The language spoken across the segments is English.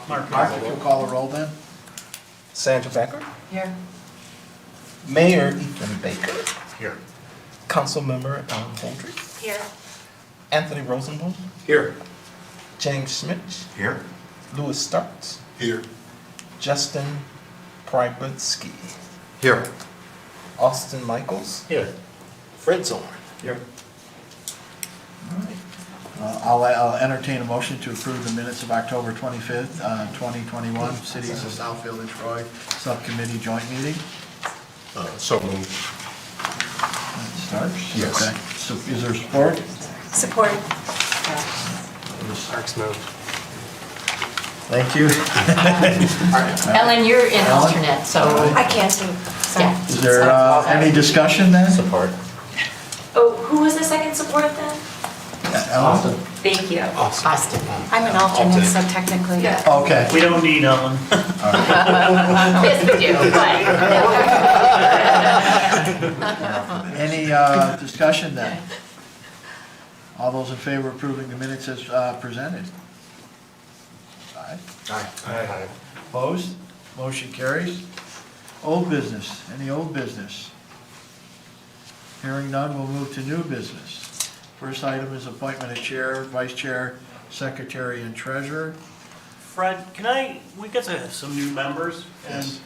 Mark, if you'll call the roll then. Sandra Becker, Here. Mayor Ethan Baker, Here. Councilmember Alan Holdry, Here. Anthony Rosenbaum, Here. James Schmidt, Here. Louis Starks, Here. Justin Pributsky, Here. Austin Michaels, Here. Fred Zorn. Here. All right. I'll entertain a motion to approve the minutes of October 25th, 2021, Cities of Southfield and Troy Subcommittee Joint Meeting. So moved. Starks? Yes. Okay. So is there support? Support. Starks moved. Thank you. Ellen, you're in Ellen? alternate, so, I can't do. yeah. Is there any discussion then? Support. Oh, who was the second support then? Ellen? Thank you. Austin. I'm an alternate, so technically. Yeah. Okay. We don't need Ellen. Yes, we do, but. Any discussion then? All those in favor of approving the minutes as presented? Aye. Aye. Opposed? Motion carries. Old business, any old business? Hearing none, we'll move to new business. First item is appointment of chair, vice chair, secretary, and treasurer. Fred, we get to have some new members, and Yes.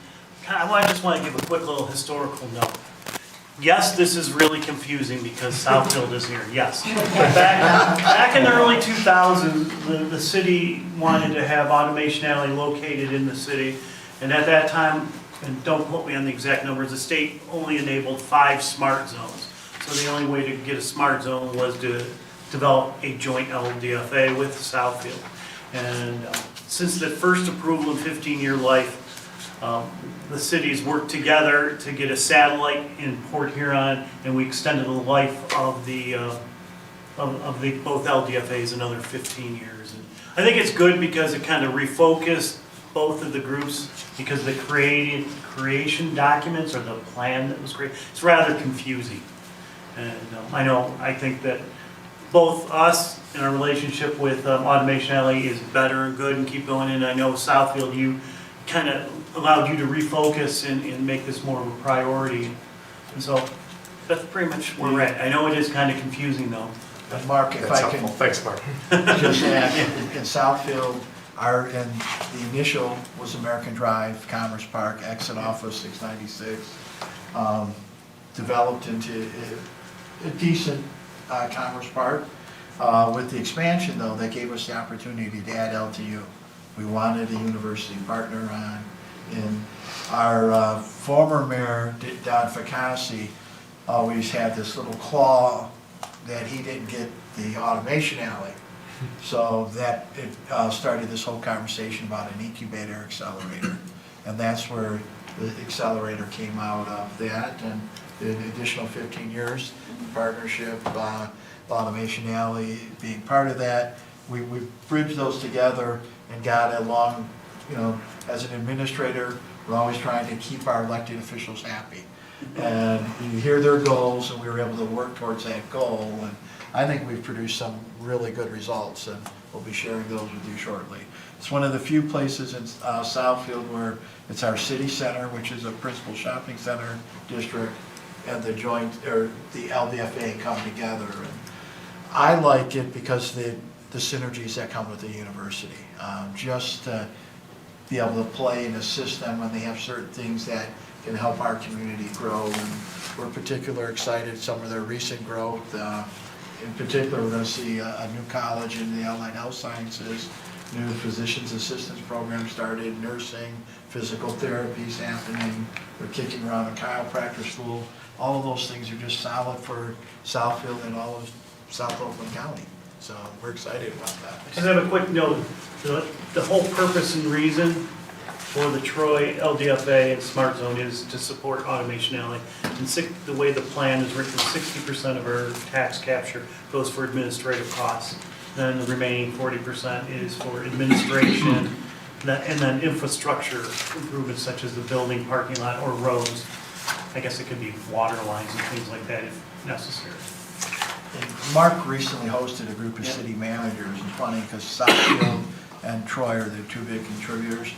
I just want to give a quick little historical note. Yes, this is really confusing because Southfield is here, yes. But back in the early 2000s, the city wanted to have Automation Alley located in the city, and at that time, and don't quote me on the exact numbers, the state only enabled 5 smart zones. So the only way to get a smart zone was to develop a joint LDFA with Southfield. And since the first approval in 15-year life, the cities worked together to get a satellite in Port Huron, and we extended the life of the both LDFAs another 15 years. And I think it's good because it kind of refocused both of the groups, because the creation documents or the plan that was created, it's rather confusing. And I think that both us and our relationship with Automation Alley is better and good and keep going. And I know Southfield, you kind of allowed you to refocus and make this more of a priority. And so that's pretty much where we're at. I know it is kind of confusing though. And Mark, if I can Thanks, Mark. just add, in Southfield, and the initial was American Drive, Commerce Park, exit off of 696, developed into a decent Commerce Park. With the expansion though, that gave us the opportunity to add LTU. We wanted a university partner on, and our former mayor, Don Ficassi, always had this little claw that he didn't get the Automation Alley. So that it started this whole conversation about an incubator accelerator. And that's where the accelerator came out of that, and the additional 15 years, partnership, Automation Alley being part of that. We bridged those together and got along, as an administrator, we're always trying to keep our elected officials happy. And you hear their goals, and we were able to work towards that goal. And I think we've produced some really good results, and we'll be sharing those with you shortly. It's one of the few places in Southfield where it's our city center, which is a principal shopping center district, and the joint, or the LDFA come together. And I like it because the synergies that come with the university. Just to be able to play and assist them when they have certain things that can help our community grow. And we're particularly excited some of their recent growth. In particular, we're going to see a new college in the Allied Health Sciences, new physician's assistance program started, nursing, physical therapies happening. We're kicking around a chiropractor school. All of those things are just solid for Southfield and all of South Oakland County. So we're excited about that. Just have a quick note, the whole purpose and reason for the Troy LDFA and Smart Zone is to support Automation Alley. And the way the plan is written, 60% of our tax capture goes for administrative costs. Then the remaining 40% is for administration and then infrastructure improvements such as the building, parking lot, or roads. I guess it could be water lines and things like that if necessary. And Mark recently hosted a group of city managers. It's funny because Southfield and Troy are the two big contributors.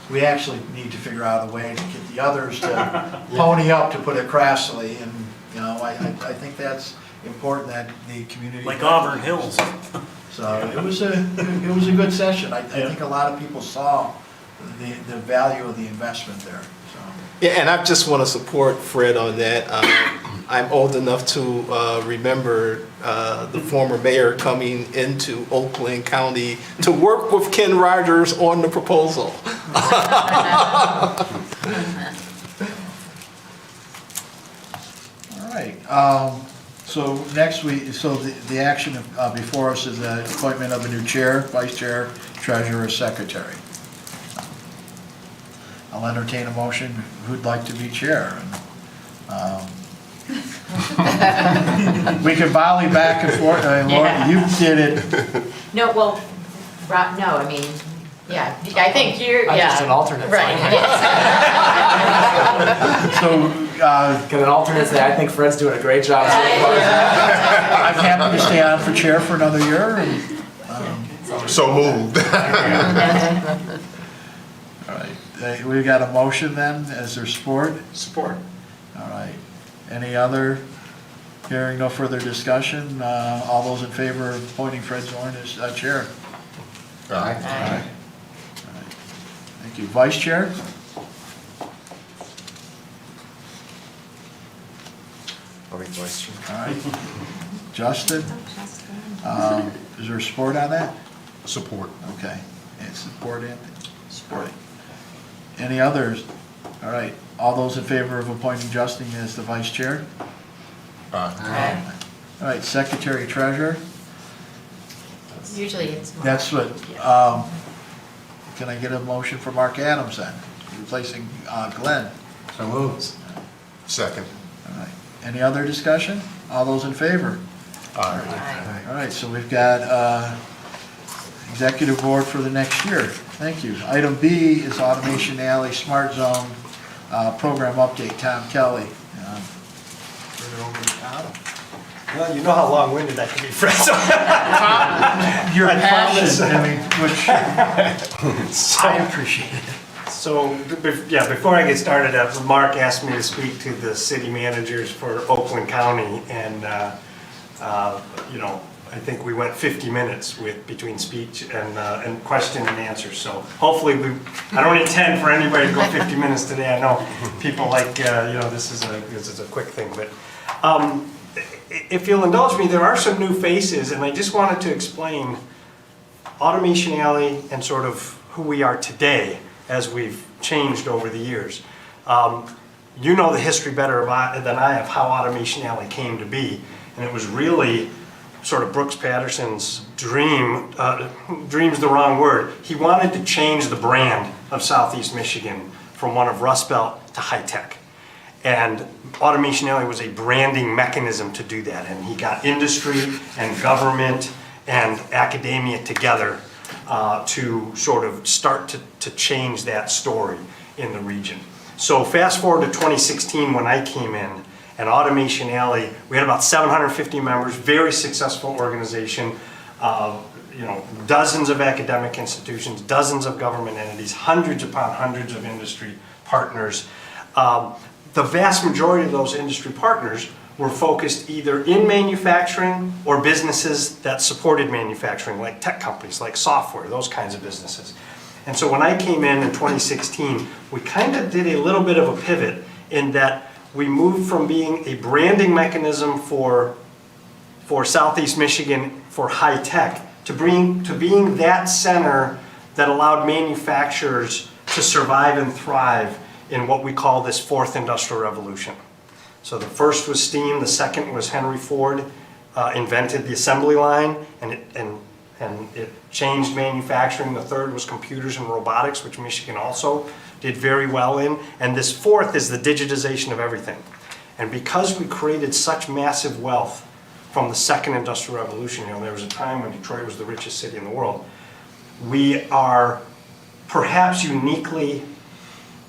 We actually need to figure out a way to get the others to pony up, to put it crassly, and, you know, I think that's important that the community. Like Auburn Hills. So it was a good session. I think a lot of people saw the value of the investment there, so. Yeah, and I just want to support Fred on that. I'm old enough to remember the former mayor coming into Oakland County to work with Ken Rogers on the proposal. All right, so next the action before us is the appointment of a new chair, vice chair, treasurer, secretary. I'll entertain a motion, who'd like to be chair? We can volley back and forth, Laura, you did it. No, well, no, I mean, yeah, I think you're, I'm yeah. just an alternate, Right. fine. yes. So, Can an alternate say, I think Fred's doing a great job so far? I'm happy to stay on for chair for another year, and, So moved. all right, we got a motion then, is there support? Support. All right, any other, hearing no further discussion, all those in favor of appointing Fred Zorn as chair? Aye. All right. Thank you, vice chair? I'll be vice chair. All right, Justin, is there support on that? Support. Okay, and support, Anthony? Support. Any others? All right, all those in favor of appointing Justin as the vice chair? Aye. All right, secretary treasurer, Usually it's more. that's what, can I get a motion for Mark Adams then, replacing Glenn? So moved. Second. All right, any other discussion? All those in favor? Aye. All right, so we've got executive board for the next year. Thank you. Item B is Automation Alley Smart Zone program update. Tom Kelly. Turn it over to Tom. Well, you know how long-winded I can be, Fred. Your I promise. passion, I mean, which I appreciate it. So, before I get started, Mark asked me to speak to the city managers for Oakland County, and, you know, I think we went 50 minutes between speech and question and answer. So hopefully I don't intend for anybody to go 50 minutes today. I know people like, you know, this is a quick thing, but if you'll indulge me, there are some new faces, and I just wanted to explain Automation Alley and sort of who we are today as we've changed over the years. You know the history better than I of how Automation Alley came to be, and it was really sort of Brooks Patterson's dream. Dream's the wrong word. He wanted to change the brand of Southeast Michigan from one of Rust Belt to high tech. And Automation Alley was a branding mechanism to do that. And he got industry and government and academia together to sort of start to change that story in the region. So fast forward to 2016 when I came in, and Automation Alley, we had about 750 members, very successful organization, you know, dozens of academic institutions, dozens of government entities, hundreds upon hundreds of industry partners. The vast majority of those industry partners were focused either in manufacturing or businesses that supported manufacturing, like tech companies, like software, those kinds of businesses. And so when I came in 2016, we kind of did a little bit of a pivot in that we moved from being a branding mechanism for Southeast Michigan for high tech to being that center that allowed manufacturers to survive and thrive in what we call this fourth industrial revolution. So the first was steam, the second was Henry Ford invented the assembly line, and it changed manufacturing. The third was computers and robotics, which Michigan also did very well in. And this fourth is the digitization of everything. And because we created such massive wealth from the second industrial revolution, you know, there was a time when Detroit was the richest city in the world, we are perhaps uniquely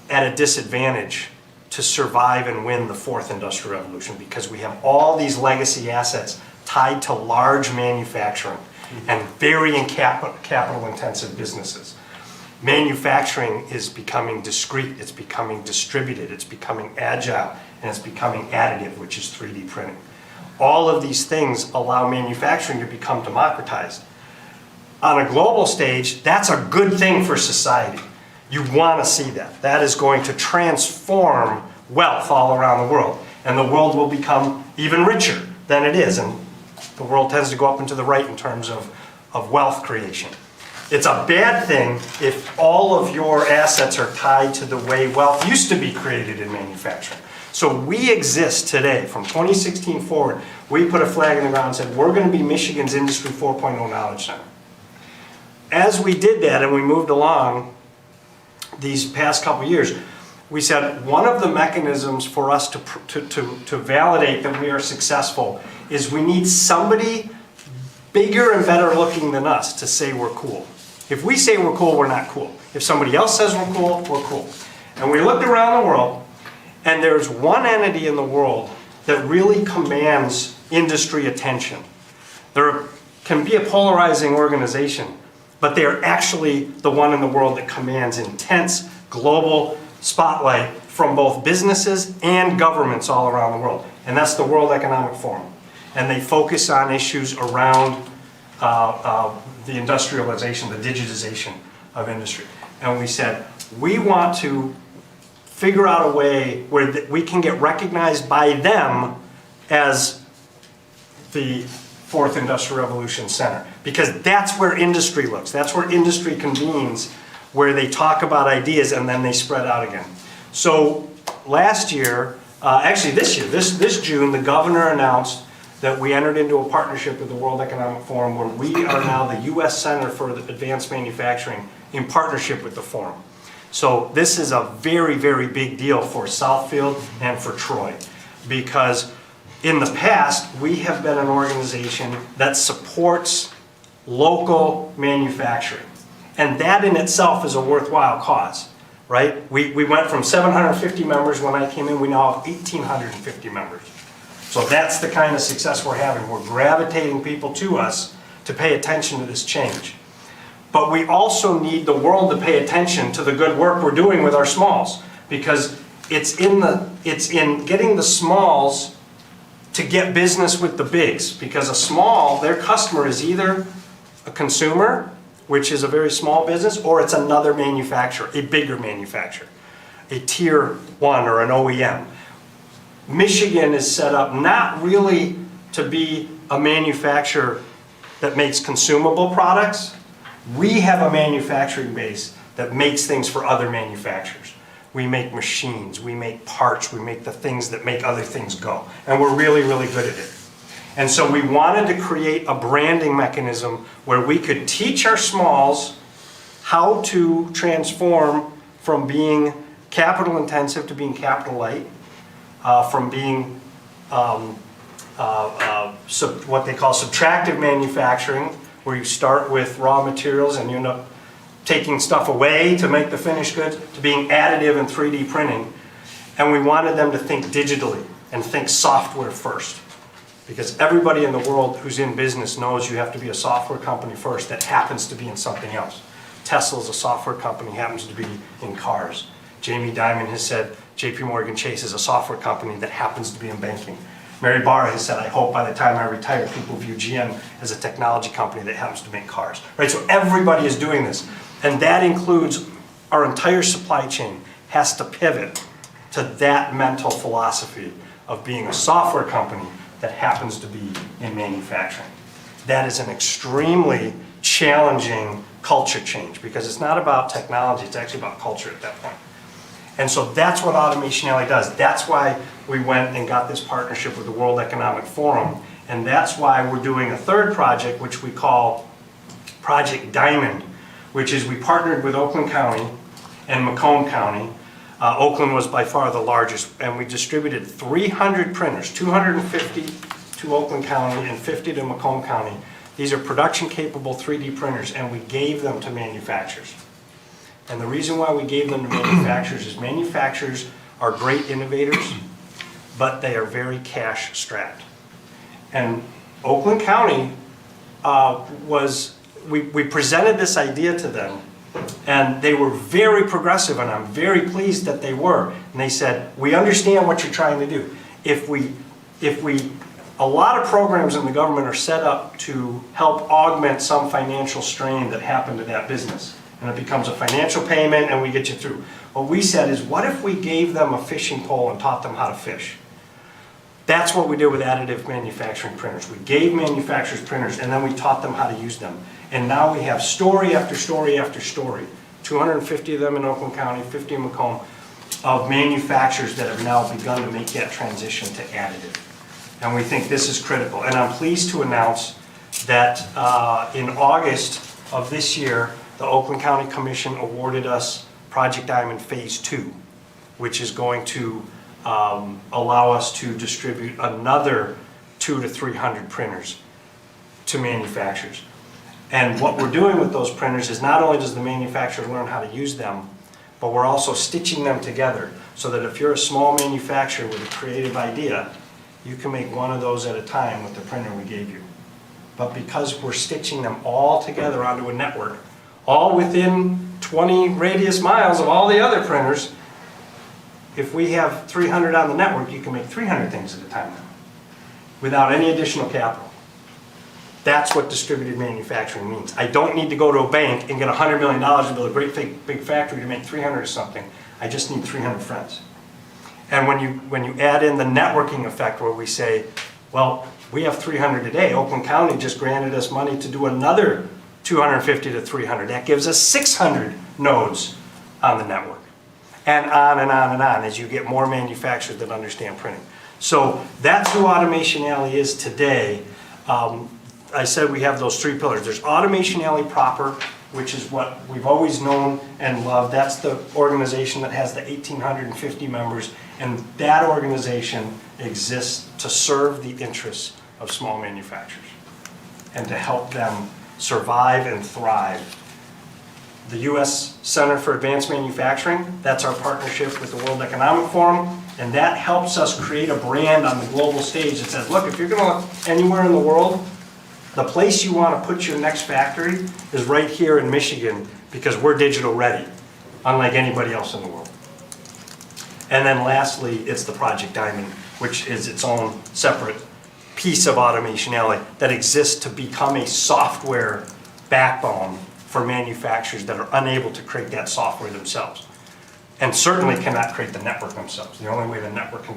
at a disadvantage to survive and win the fourth industrial revolution, because we have all these legacy assets tied to large manufacturing. and very capital-intensive businesses. Manufacturing is becoming discrete, it's becoming distributed, it's becoming agile, and it's becoming additive, which is 3D printing. All of these things allow manufacturing to become democratized. On a global stage, that's a good thing for society. You want to see that. That is going to transform wealth all around the world. And the world will become even richer than it is. And the world tends to go up and to the right in terms of wealth creation. It's a bad thing if all of your assets are tied to the way wealth used to be created in manufacturing. So we exist today, from 2016 forward, we put a flag in the ground and said, we're going to be Michigan's Industry 4.0 Knowledge Center. As we did that and we moved along these past couple of years, we said one of the mechanisms for us to validate that we are successful is we need somebody bigger and better looking than us to say we're cool. If we say we're cool, we're not cool. If somebody else says we're cool, we're cool. And we looked around the world, and there's one entity in the world that really commands industry attention. There can be a polarizing organization, but they are actually the one in the world that commands intense global spotlight from both businesses and governments all around the world. And that's the World Economic Forum. And they focus on issues around the industrialization, the digitization of industry. And we said, we want to figure out a way where we can get recognized by them as the Fourth Industrial Revolution Center. Because that's where industry looks. That's where industry convenes, where they talk about ideas and then they spread out again. So last year, actually this year, this June, the governor announced that we entered into a partnership with the World Economic Forum where we are now the U.S. Center for Advanced Manufacturing in partnership with the forum. So this is a very, very big deal for Southfield and for Troy, because in the past, we have been an organization that supports local manufacturing. And that in itself is a worthwhile cause, right? We went from 750 members when I came in, we now have 1,850 members. So that's the kind of success we're having. We're gravitating people to us to pay attention to this change. But we also need the world to pay attention to the good work we're doing with our smalls, because it's in getting the smalls to get business with the bigs, because a small, their customer is either a consumer, which is a very small business, or it's another manufacturer, a bigger manufacturer, a tier 1 or an OEM. Michigan is set up not really to be a manufacturer that makes consumable products. We have a manufacturing base that makes things for other manufacturers. We make machines, we make parts, we make the things that make other things go. And we're really, really good at it. And so we wanted to create a branding mechanism where we could teach our smalls how to transform from being capital intensive to being capital light, from being what they call subtractive manufacturing, where you start with raw materials and you end up taking stuff away to make the finished goods, to being additive and 3D printing. And we wanted them to think digitally and think software first. Because everybody in the world who's in business knows you have to be a software company first that happens to be in something else. Tesla's a software company, happens to be in cars. Jamie Dimon has said JP Morgan Chase is a software company that happens to be in banking. Mary Barra has said, I hope by the time I retire, people view GM as a technology company that happens to make cars. Right? So everybody is doing this. And that includes our entire supply chain has to pivot to that mental philosophy of being a software company that happens to be in manufacturing. That is an extremely challenging culture change, because it's not about technology, it's actually about culture at that point. And so that's what Automation Alley does. That's why we went and got this partnership with the World Economic Forum. And that's why we're doing a third project, which we call Project Diamond, which is we partnered with Oakland County and Macomb County. Oakland was by far the largest, and we distributed 300 printers, 250 to Oakland County and 50 to Macomb County. These are production-capable 3D printers, and we gave them to manufacturers. And the reason why we gave them to manufacturers is manufacturers are great innovators, but they are very cash-strapped. And Oakland County was, we presented this idea to them, and they were very progressive, and I'm very pleased that they were. And they said, we understand what you're trying to do. A lot of programs in the government are set up to help augment some financial strain that happened to that business. And it becomes a financial payment and we get you through. What we said is, what if we gave them a fishing pole and taught them how to fish? That's what we did with additive manufacturing printers. We gave manufacturers printers and then we taught them how to use them. And now we have story after story after story, 250 of them in Oakland County, 50 in Macomb, of manufacturers that have now begun to make that transition to additive. And we think this is critical. And I'm pleased to announce that in August of this year, the Oakland County Commission awarded us Project Diamond Phase 2, which is going to allow us to distribute another 200 to 300 printers to manufacturers. And what we're doing with those printers is not only does the manufacturer learn how to use them, but we're also stitching them together so that if you're a small manufacturer with a creative idea, you can make one of those at a time with the printer we gave you. But because we're stitching them all together onto a network, all within 20 radius miles of all the other printers, if we have 300 on the network, you can make 300 things at a time now, without any additional capital. That's what distributed manufacturing means. I don't need to go to a bank and get $100 million to build a great big factory to make 300 or something. I just need 300 friends. And when you add in the networking effect where we say, well, we have 300 today. Oakland County just granted us money to do another 250 to 300. That gives us 600 nodes on the network. And on and on and on as you get more manufacturers that understand printing. So that's who Automation Alley is today. I said we have those three pillars. There's Automation Alley proper, which is what we've always known and loved. That's the organization that has the 1,850 members, and that organization exists to serve the interests of small manufacturers and to help them survive and thrive. The U.S. Center for Advanced Manufacturing, that's our partnership with the World Economic Forum, and that helps us create a brand on the global stage that says, look, if you're going to look anywhere in the world, the place you want to put your next factory is right here in Michigan because we're digital ready, unlike anybody else in the world. And then lastly, it's the Project Diamond, which is its own separate piece of Automation Alley that exists to become a software backbone for manufacturers that are unable to create that software themselves, and certainly cannot create the network themselves. The only way the network can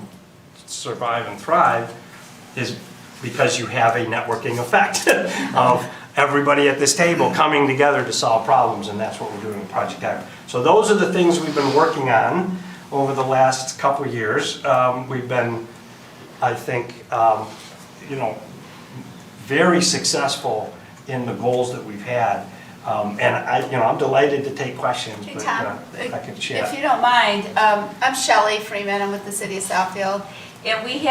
survive and thrive is because you have a networking effect of everybody at this table coming together to solve problems, and that's what we're doing with Project Diamond. So those are the things we've been working on over the last couple of years. We've been, I think, very successful in the goals that we've had. And I'm delighted to take questions, Hey, but Tom, I could chat. if you don't mind, I'm Shelley Freeman, I'm with the City of Southfield, and we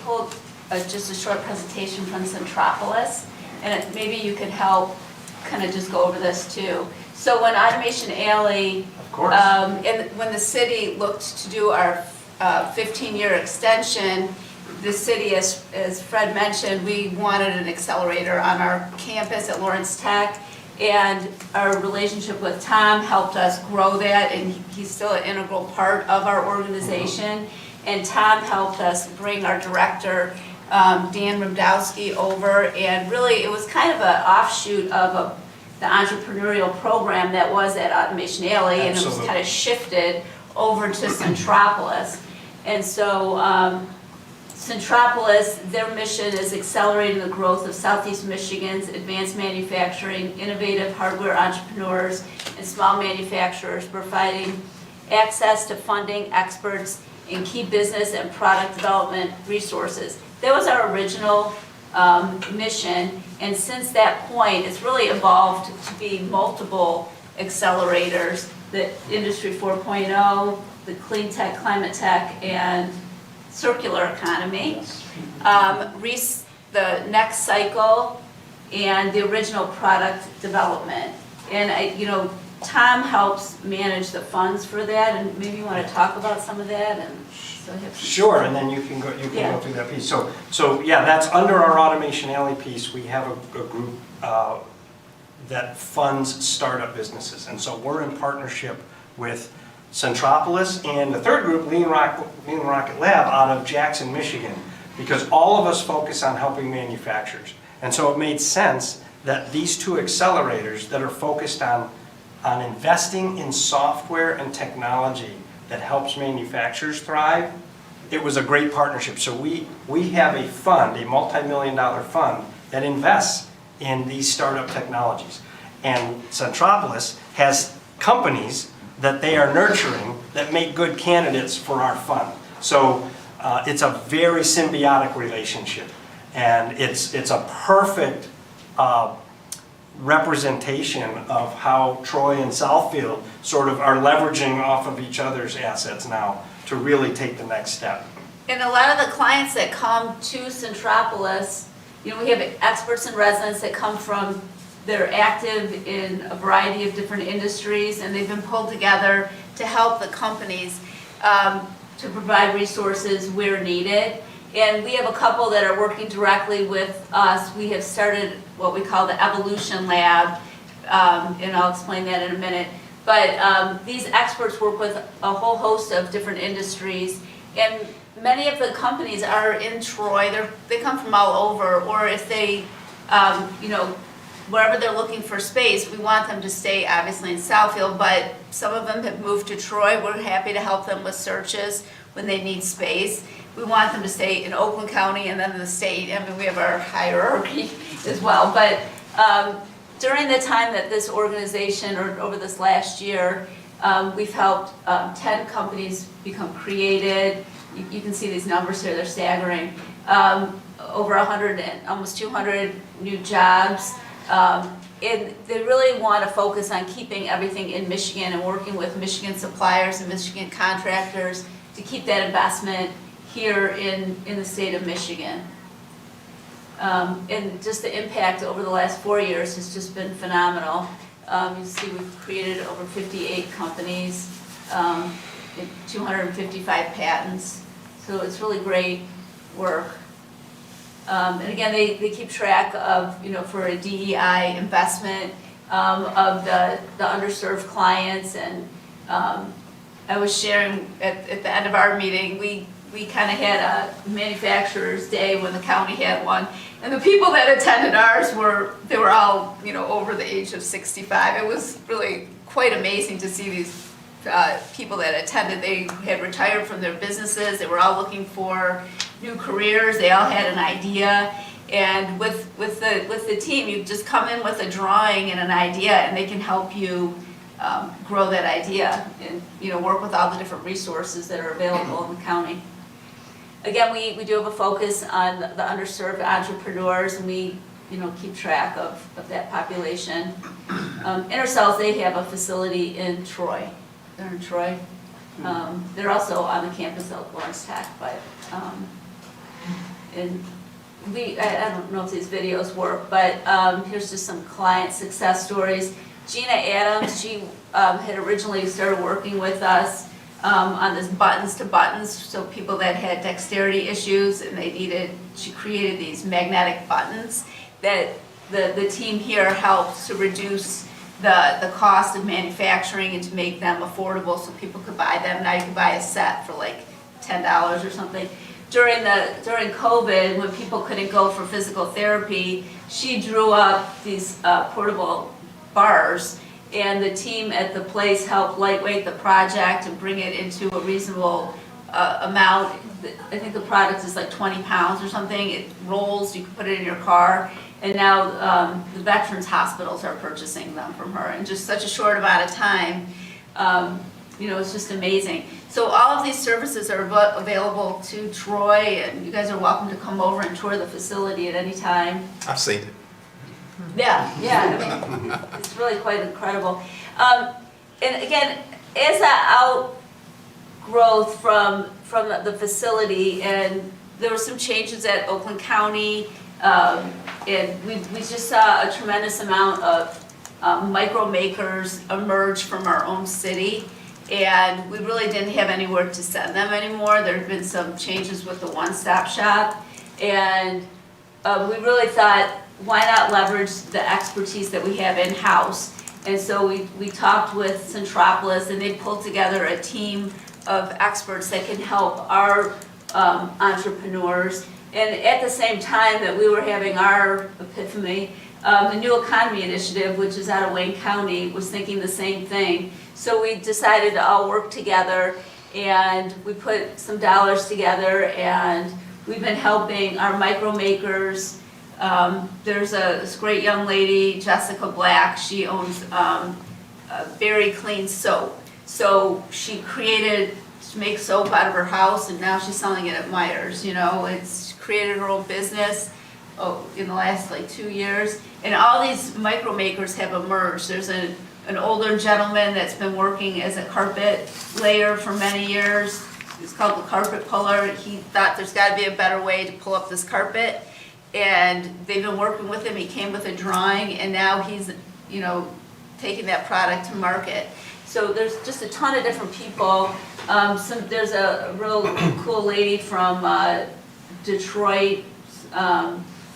pulled just a short presentation from Centropolis, and maybe you could help kind of just go over this too. So when Automation Alley, Of course. and when the city looked to do our 15-year extension, the city, as Fred mentioned, we wanted an accelerator on our campus at Lawrence Tech. And our relationship with Tom helped us grow that, and he's still an integral part of our organization. And Tom helped us bring our director, Dan Rumdowski, over, and really it was kind of an offshoot of the entrepreneurial program that was at Automation Alley, and it was Absolutely. kind of shifted over to Centropolis. And so Centropolis, their mission is accelerating the growth of Southeast Michigan's advanced manufacturing, innovative hardware entrepreneurs, and small manufacturers, providing access to funding, experts, and key business and product development resources. That was our original mission, and since that point, it's really evolved to be multiple accelerators, the Industry 4.0, the Clean Tech, Climate Tech, and circular economy, the next cycle, and the original product development. And Tom helps manage the funds for that, and maybe you want to talk about some of that, and so I have some. Sure, and then you can go Yeah. through that piece. So yeah, that's under our Automation Alley piece. We have a group that funds startup businesses. And so we're in partnership with Centropolis and the third group, Lean Rocket Lab, out of Jackson, Michigan, because all of us focus on helping manufacturers. And so it made sense that these two accelerators that are focused on investing in software and technology that helps manufacturers thrive, it was a great partnership. So we have a fund, a multi-million-dollar fund, that invests in these startup technologies. And Centropolis has companies that they are nurturing that make good candidates for our fund. So it's a very symbiotic relationship. And it's a perfect representation of how Troy and Southfield sort of are leveraging off of each other's assets now to really take the next step. And a lot of the clients that come to Centropolis, you know, we have experts and residents that come from, they're active in a variety of different industries, and they've been pulled together to help the companies to provide resources where needed. And we have a couple that are working directly with us. We have started what we call the Evolution Lab, and I'll explain that in a minute. But these experts work with a whole host of different industries, and many of the companies are in Troy. They come from all over, or if they, you know, wherever they're looking for space, we want them to stay obviously in Southfield, but some of them have moved to Troy. We're happy to help them with searches when they need space. We want them to stay in Oakland County and then in the state. I mean, we have our hierarchy as well. But during the time that this organization, or over this last year, we've helped 10 companies become created. You can see these numbers here, they're staggering. Over 100 and almost 200 new jobs. And they really want to focus on keeping everything in Michigan and working with Michigan suppliers and Michigan contractors to keep that investment here in the state of Michigan. And just the impact over the last 4 years has just been phenomenal. You see we've created over 58 companies, 255 patents, so it's really great work. And again, they keep track of, you know, for a DEI investment of the underserved clients. And I was sharing at the end of our meeting, we kind of had a manufacturer's day when the county had one. And the people that attended ours they were all, you know, over the age of 65. It was really quite amazing to see these people that attended. They had retired from their businesses. They were all looking for new careers. They all had an idea. And with the team, you just come in with a drawing and an idea, and they can help you grow that idea and, you know, work with all the different resources that are available in the county. Again, we do have a focus on the underserved entrepreneurs, and we, you know, keep track of that population. InterCells, they have a facility in Troy. They're in Troy. They're also on the campus of Lawrence Tech, but and I don't know if these videos work, but here's just some client success stories. Gina Adams, she had originally started working with us on this buttons to buttons, so people that had dexterity issues and she created these magnetic buttons that the team here helped to reduce the cost of manufacturing and to make them affordable so people could buy them. Now you can buy a set for like $10 or something. During COVID, when people couldn't go for physical therapy, she drew up these portable bars, and the team at the place helped lightweight the project and bring it into a reasonable amount. I think the product is like 20 pounds or something. It rolls, you can put it in your car, and now the veterans hospitals are purchasing them from her in just such a short amount of time. You know, it's just amazing. So all of these services are available to Troy, and you guys are welcome to come over and tour the facility at any time. I've seen it. Yeah, I mean, it's really quite incredible. And again, as an outgrowth from the facility, and there were some changes at Oakland County, and we just saw a tremendous amount of micro makers emerge from our own city. And we really didn't have anywhere to send them anymore. There have been some changes with the one-stop shop. And we really thought, why not leverage the expertise that we have in-house? And so we talked with Centropolis, and they pulled together a team of experts that can help our entrepreneurs. And at the same time that we were having our epiphany, the New Economy Initiative, which is out of Wayne County, was thinking the same thing. So we decided to all work together, and we put some dollars together, and we've been helping our micro makers. There's this great young lady, Jessica Black. She owns Very Clean Soap. So she makes soap out of her house, and now she's selling it at Meijer's. You know, it's created her own business in the last like 2 years. And all these micro makers have emerged. There's an older gentleman that's been working as a carpet layer for many years. It's called the carpet puller. He thought there's got to be a better way to pull up this carpet. And they've been working with him. He came with a drawing, and now he's, you know, taking that product to market. So there's just a ton of different people. There's a real cool lady from Detroit.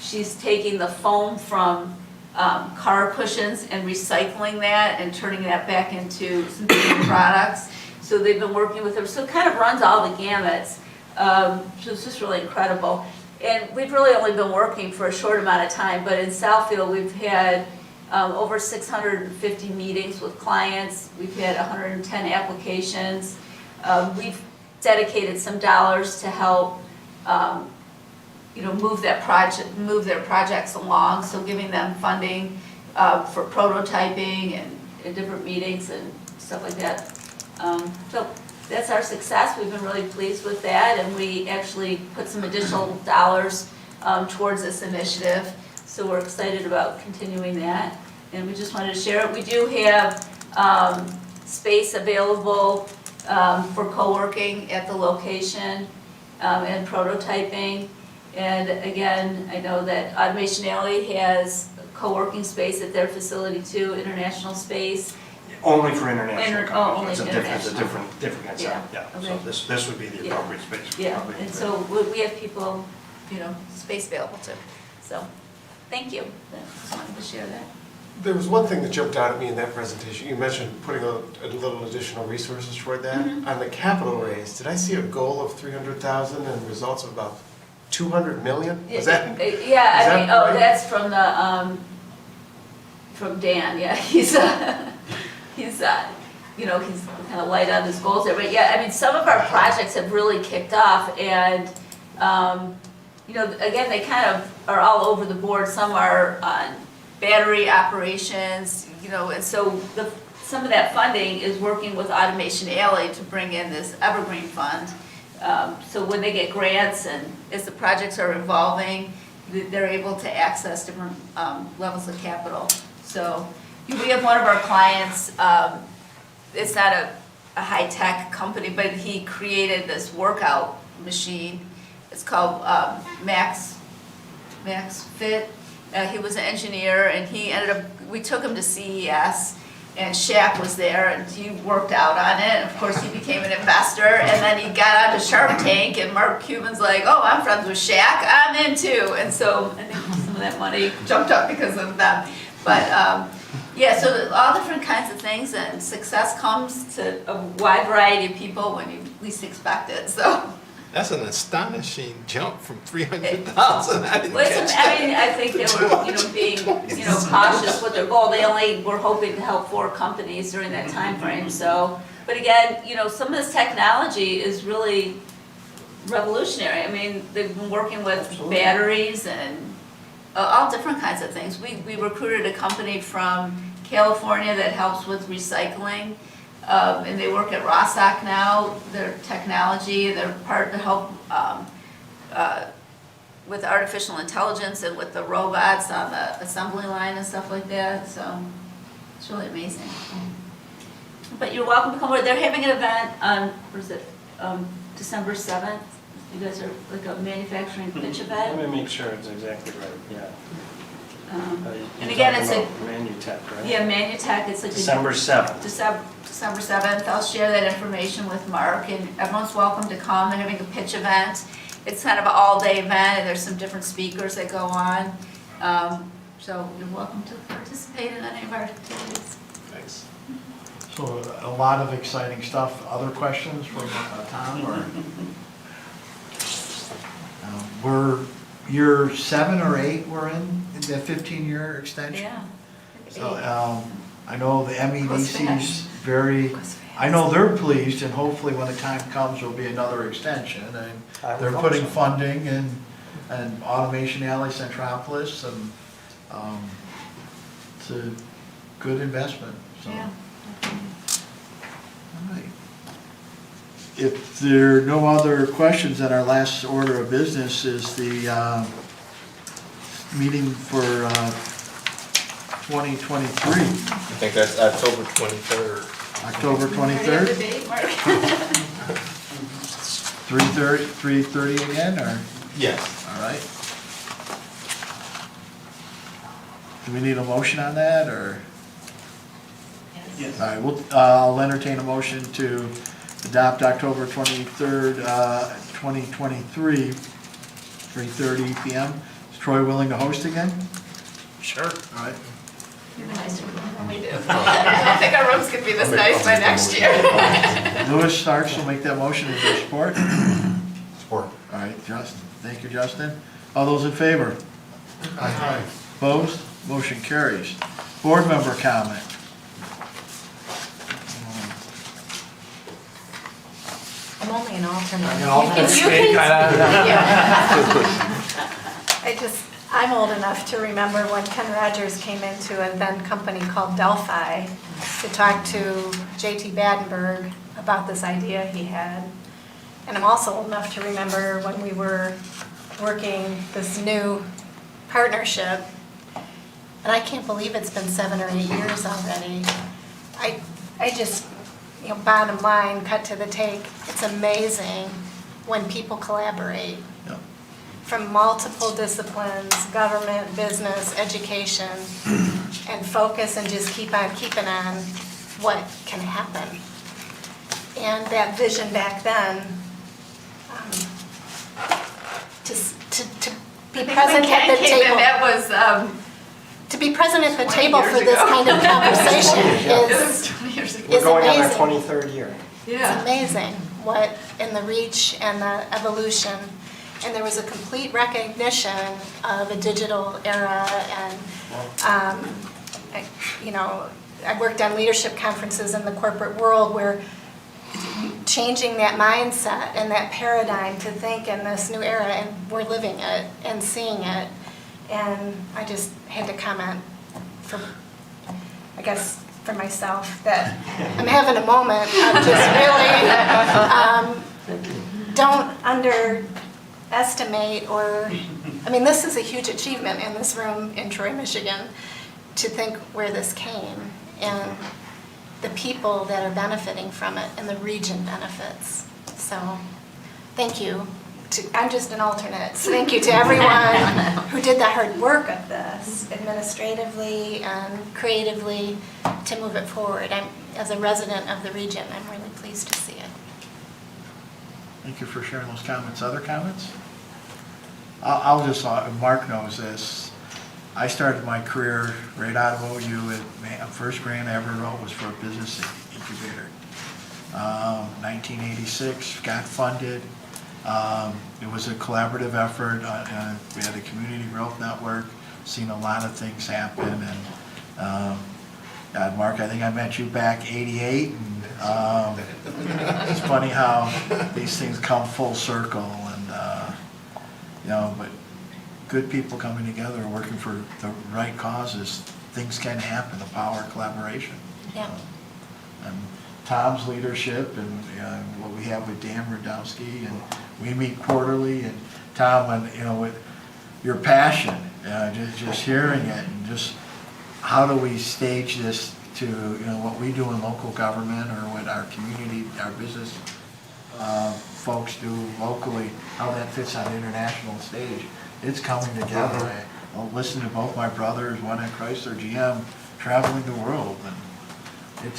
She's taking the foam from car cushions and recycling that and turning that back into some different products. So they've been working with her. So it kind of runs all the gamuts. So it's just really incredible. And we've really only been working for a short amount of time, but in Southfield we've had over 650 meetings with clients. We've had 110 applications. We've dedicated some dollars to help move their projects along, so giving them funding for prototyping and different meetings and stuff like that. So that's our success. We've been really pleased with that, and we actually put some additional dollars towards this initiative. So we're excited about continuing that, and we just wanted to share it. We do have space available for co-working at the location and prototyping. And again, I know that Automation Alley has co-working space at their facility too, international space. Only for international companies. Only It's a international. different concept, yeah. Okay. So this would be the Yeah. appropriate space. for Yeah, probably. and so we have people, space available too. So, thank you. Just wanted to share that. There was one thing that jumped out at me in that presentation. You mentioned putting a little additional resources toward that. Mhm. On the capital raise, did I see a goal of 300,000 and results of about 200 million? Was that? Yeah, is I that mean, right? that's from the, from Dan, yeah, he's kind of light on his goals there, but yeah, I mean, some of our projects have really kicked off, and, again, they kind of are all over the board. Some are on battery operations, and so some of that funding is working with Automation Alley to bring in this Evergreen Fund. So when they get grants and as the projects are evolving, they're able to access different levels of capital. So we have one of our clients, it's not a high-tech company, but he created this workout machine. It's called Max Fit. He was an engineer, and we took him to CES, and Shaq was there, and he worked out on it. And of course, he became an investor, and then he got onto Shark Tank, and Mark Cuban's like, oh, I'm friends with Shaq, I'm in too. And so I think some of that money jumped up because of them. But yeah, so all different kinds of things, and success comes to a wide variety of people when you least expect it, so. That's an astonishing jump from 300,000. I didn't Well, catch that. I think they were, being, cautious with their goal. They only were hoping to help 4 companies during that time frame. So, but again, some of this technology is really revolutionary. I mean, they've been working with batteries and all different kinds of things. We recruited a company from California that helps with recycling. And they work at Rostock now, their technology, they're part to help with artificial intelligence and with the robots on the assembly line and stuff like that, so it's really amazing. But you're welcome to come over. They're having an event on, December 7th. You guys are like a manufacturing pitch event. Let me make sure it's exactly right, yeah. And again, it's a, Manutech, right? yeah, Manutech, it's a. December 7th. December 7th, I'll share that information with Mark, and everyone's welcome to come. They're having a pitch event. It's kind of an all-day event, and there's some different speakers that go on. So you're welcome to participate in any of our activities. Thanks. So a lot of exciting stuff. Other questions from Tom or? We're year 7 or 8 we're in the 15-year extension. Yeah. So I know the Goes MEDC's fast. very, Goes fast. I know they're pleased, and hopefully when the time comes, there'll be another extension. And I would they're hope putting so. funding and Automation Alley, Centropolis, and it's a good investment, so. Yeah. All right. If there are no other questions, then our last order of business is the meeting for 2023, I think that's October 23rd. October Ready to have 23rd, debate, Mark? 3:30 again, or, Yes. all right? Do we need a motion on that, or? Yes. All right, I'll entertain a motion to adopt October 23rd, 2023, 3:30 PM. Is Troy willing to host again? Sure. All right. You're nicer than we do. I don't think our room's gonna be this nice by next year. Louis Starks will make that motion. Is there support? Support. All right, Justin. Thank you, Justin. All those in favor? Aye. Opposed? Motion carries. Board member comment. I'm only an alternate. An alternate You speak, I'm old enough to remember when Ken Rogers came into a then company called Delphi to talk to J.T. Badenberg about this idea he had. And I'm also old enough to remember when we were working this new partnership. And I can't believe it's been 7 or 8 years already. I just, bottom line, cut to the take, it's amazing when people collaborate Yep. from multiple disciplines, government, business, education, and focus and just keep on keeping on what can happen. And that vision back then, to be present at the table. That was, To be present at the 20 table years for this ago. kind of conversation it is, was 20 years ago. We're is going on our amazing. 23rd year. It's Yeah. amazing what, in the reach and the evolution. And there was a complete recognition of a digital era and, I worked on leadership conferences in the corporate world where changing that mindset and that paradigm to think in this new era, and we're living it and seeing it. And I just had to comment for myself that I'm having a moment of just really, don't underestimate this is a huge achievement in this room in Troy, Michigan, to think where this came and the people that are benefiting from it and the region benefits. So, thank you. I'm just an alternate. So thank you to everyone who did the hard work of this, administratively and creatively, to move it forward. As a resident of the region, I'm really pleased to see it. Thank you for sharing those comments. Other comments? I'll just, Mark knows this. I started my career right out of OU. First grant I ever wrote was for a business incubator. 1986, got funded. It was a collaborative effort. We had a community growth network, seen a lot of things happen. And God, Mark, I think I met you back '88. And it's funny how these things come full circle. And but good people coming together, working for the right causes, things can happen. The power of collaboration. Yeah. And Tom's leadership and what we have with Dan Radowski, and we meet quarterly. And Tom, and with your passion, just hearing it, and just how do we stage this to what we do in local government, or what our community, our business folks do locally, how that fits on the international stage. It's coming together. I'll listen to both my brothers, one at Chrysler GM, traveling the world, and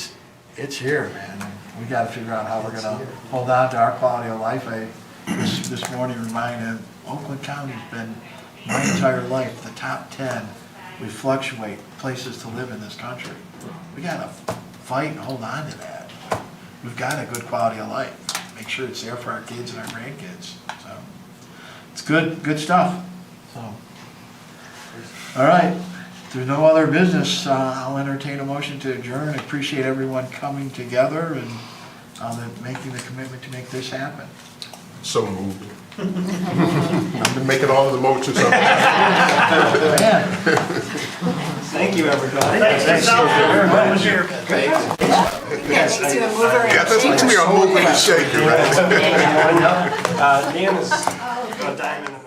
it's here, man. And we gotta figure out how we're gonna hold on to our quality of life. This morning reminded, Oakland County's been, my entire life, the top 10, we fluctuate places to live in this country. We gotta fight and hold on to that. We've got a good quality of life. Make sure it's there for our kids and our grandkids, so. It's good stuff, so. All right, if there's no other business, I'll entertain a motion to adjourn. I appreciate everyone coming together and making the commitment to make this happen. So moved. I've been making all of the motions. Man, Thank you, everybody. Thanks, Southfield. What was your? Yes, to a mover and Yeah, that's what to me, a mover and a shaker, right? Dan is a diamond in the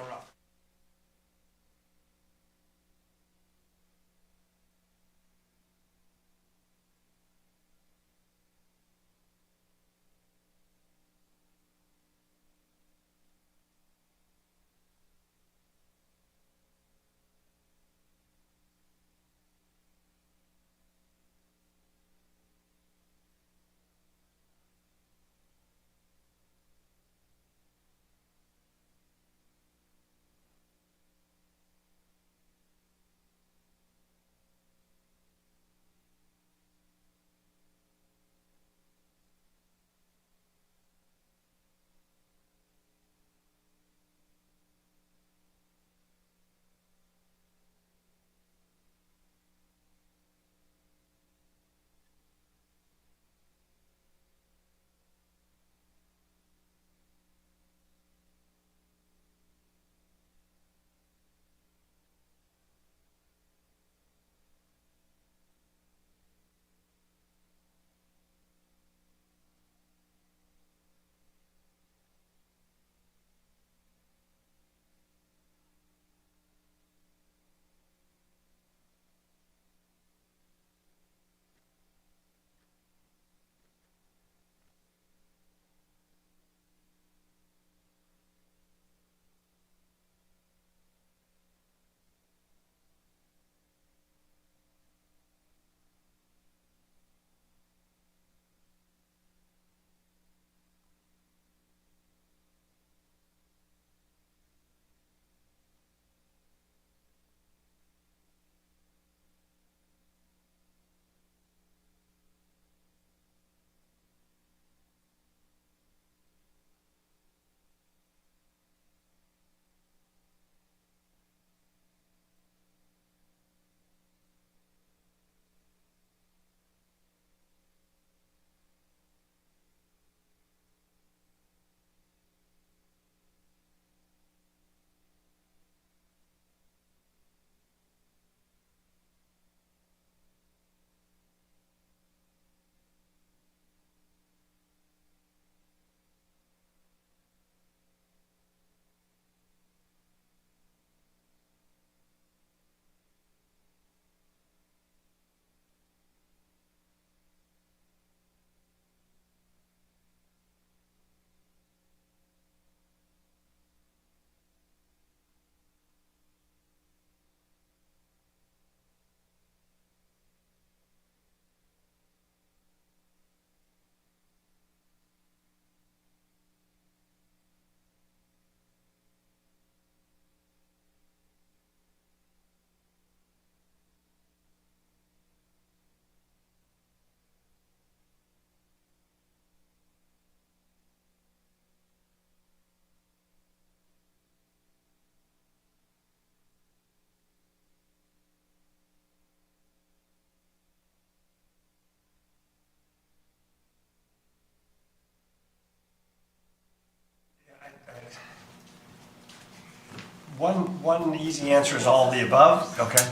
One easy answer is all of the above. Okay.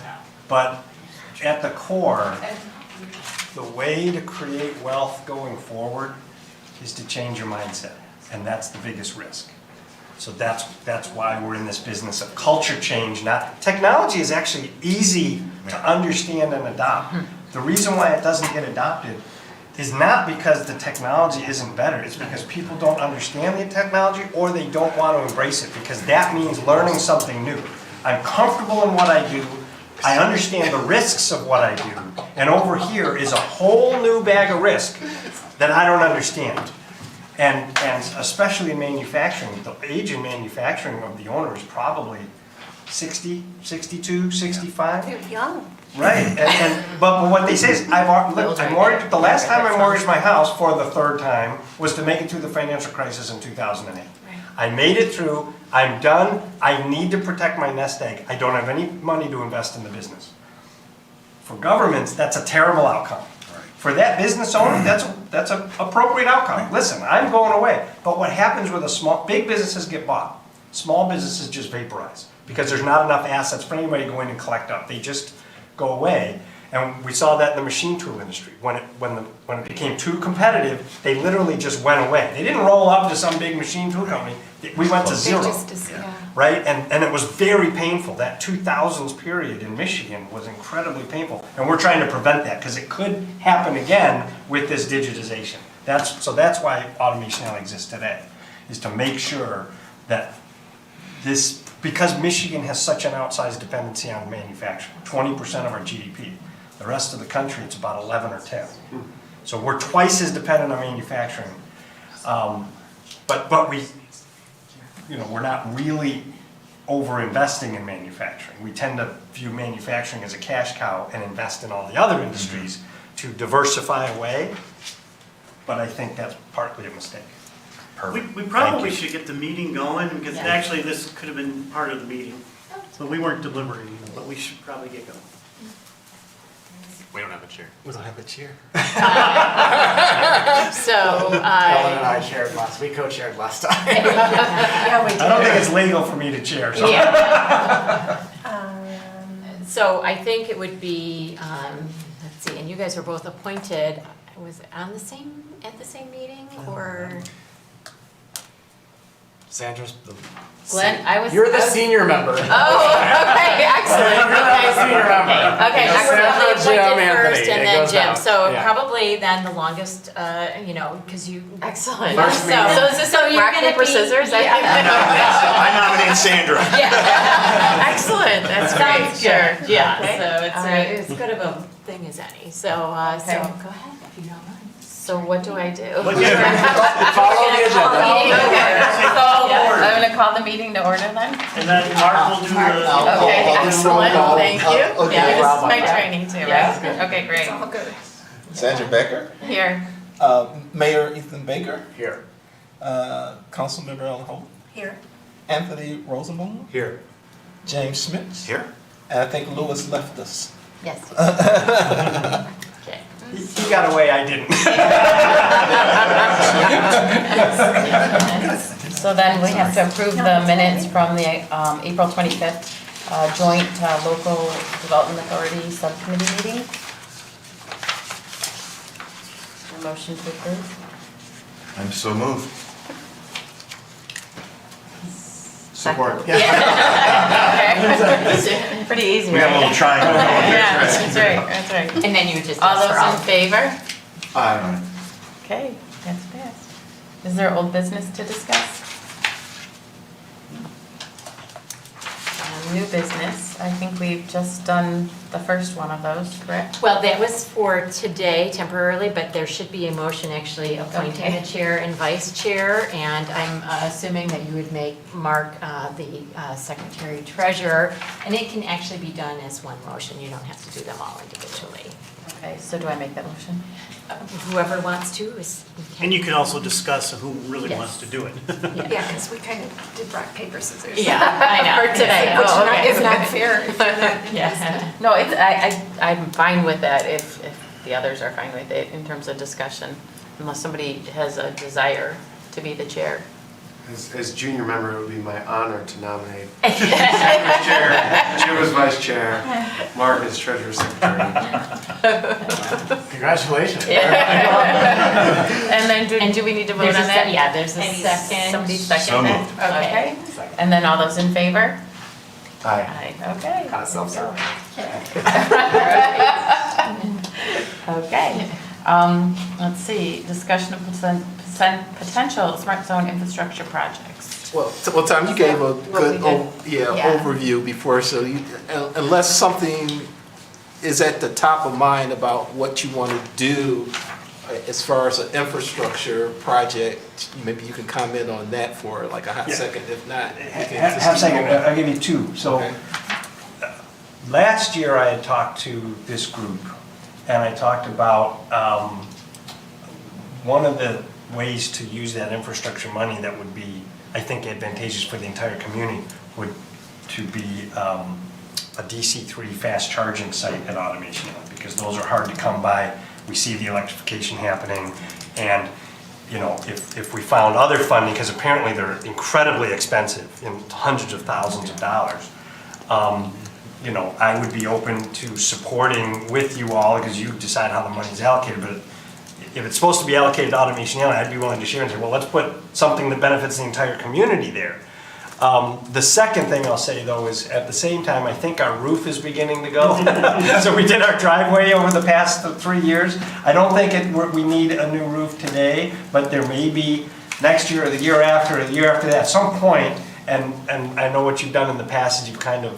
But at the core, the way to create wealth going forward is to change your mindset. And that's the biggest risk. So that's why we're in this business of culture change. Not technology is actually easy to understand and adopt. The reason why it doesn't get adopted is not because the technology isn't better. It's because people don't understand the technology or they don't want to embrace it, because that means learning something new. I'm comfortable in what I do. I understand the risks of what I do. And over here is a whole new bag of risk that I don't understand. And especially in manufacturing, the age in manufacturing of the owner is probably 60, 62, 65. They're young. Right, but what they say is, the last time I mortgaged my house for the third time was to make it through the financial crisis in 2008. I made it through, I'm done, I need to protect my nest egg. I don't have any money to invest in the business. For governments, that's a terrible outcome. For that business owner, that's an appropriate outcome. Listen, I'm going away. But what happens with big businesses get bought, small businesses just vaporize because there's not enough assets for anybody to go in and collect up. They just go away. And we saw that in the machine tool industry. When it became too competitive, they literally just went away. They didn't roll up to some big machine tool company. We went to zero. Right? And it was very painful. That 2000s period in Michigan was incredibly painful. And we're trying to prevent that because it could happen again with this digitization. So that's why Automation Alley exists today, is to make sure that because Michigan has such an outsized dependency on manufacturing, 20% of our GDP. The rest of the country, it's about 11 or 10. So we're twice as dependent on manufacturing. But we're not really over-investing in manufacturing. We tend to view manufacturing as a cash cow and invest in all the other industries to diversify away. But I think that's partly a mistake. We probably should get the meeting going, because actually this could have been part of the meeting. But we weren't deliberating, but we should probably get going. We don't have a chair. We don't have a chair. So, Ellen and I we co-chaired last time. Yeah, we did. I don't think it's legal for me to chair. So. yeah. So I think it would be, let's see, and you guys were both appointed, was it at the same meeting, or? Sandra's Glenn, I was. You're the senior member. Oh, okay, excellent. You're the senior member. Okay, It's excellent. Sandra, Jim, Appointed first Anthony. and It then goes Jim. down. So Yeah. probably then the longest, because you. Excellent. First meeting. So is this like rock, paper, scissors? I nominate Sandra. Yeah. Excellent. That's great. Sounds Sure. good. Yeah. Okay. So it's All right. as good of a thing as any. So go ahead if you don't mind. So what do I do? But yeah, Follow the agenda. Okay. I'm gonna call the meeting to order then. and then Mark will do the. Okay, excellent, thank you. Yeah, this is Rob on my that. training too, Yeah. right? Okay, great. All good. Sandra Becker, Here. Mayor Ethan Baker, Here. Councilmember Ellen Holt, Here. Anthony Rosenbaum, Here. James Schmitz, Here? and I think Lewis left us. Yes. Okay. He got away, I didn't. So then we have to approve the minutes from the April 25th joint local development authority subcommittee meeting. A motion to approve. I'm so moved. Support. Okay. Pretty easy, We got a right? little triangle. Yeah, that's right, that's right. And then you would just. All ask for those in favor? Aye. Okay, that's passed. Is there old business to discuss? New business, I think we've just done the first one of those, correct? Well, that was for today temporarily, but there should be a motion actually appointing Okay. the chair and vice chair. And I'm assuming that you would make Mark the secretary treasurer. And it can actually be done as one motion. You don't have to do them all individually. Okay, so do I make that motion? Whoever wants to is. And you can also discuss who really Yes. wants to do it. Yeah, because we kind of did rock, paper, scissors. Yeah, I know. For today. Which Oh, okay. is not fair. Yeah. No, I'm fine with that if the others are fine with it in terms of discussion, unless somebody has a desire to be the chair. As junior member, it would be my honor to nominate Sandra's chair, Jim as vice chair, Mark as treasurer secretary. Congratulations. And then do we need to vote on There's a that? yeah, there's a Any- second. Somebody So second it? moved. Okay. And then all those in favor? Aye. Aye, okay. Kind of self-serving. Okay, let's see, discussion of potential smart zone infrastructure projects. Well, Tom, you gave a good, Yeah. overview before, so you, unless something is at the top of mind about what you want to do as far as an infrastructure project, maybe you can comment on that for like a hot Yeah. second. If not, we can Half just keep second, going. I'll give you two. So Okay. last year I had talked to this group and I talked about one of the ways to use that infrastructure money that would be, I think, advantageous for the entire community would to be a DC3 fast charging site at Automation Island, because those are hard to come by. We see the electrification happening, and you know, if we found other funding, because apparently they're incredibly expensive, in hundreds of thousands of dollars, you know, I would be open to supporting with you all, because you decide how the money's allocated, but if it's supposed to be allocated to Automation Island, I'd be willing to share and say, well, let's put something that benefits the entire community there. The second thing I'll say though is at the same time, I think our roof is beginning to go. So we did our driveway over the past 3 years. I don't think we need a new roof today, but there may be next year or the year after or the year after that, at some point, and I know what you've done in the past is you've kind of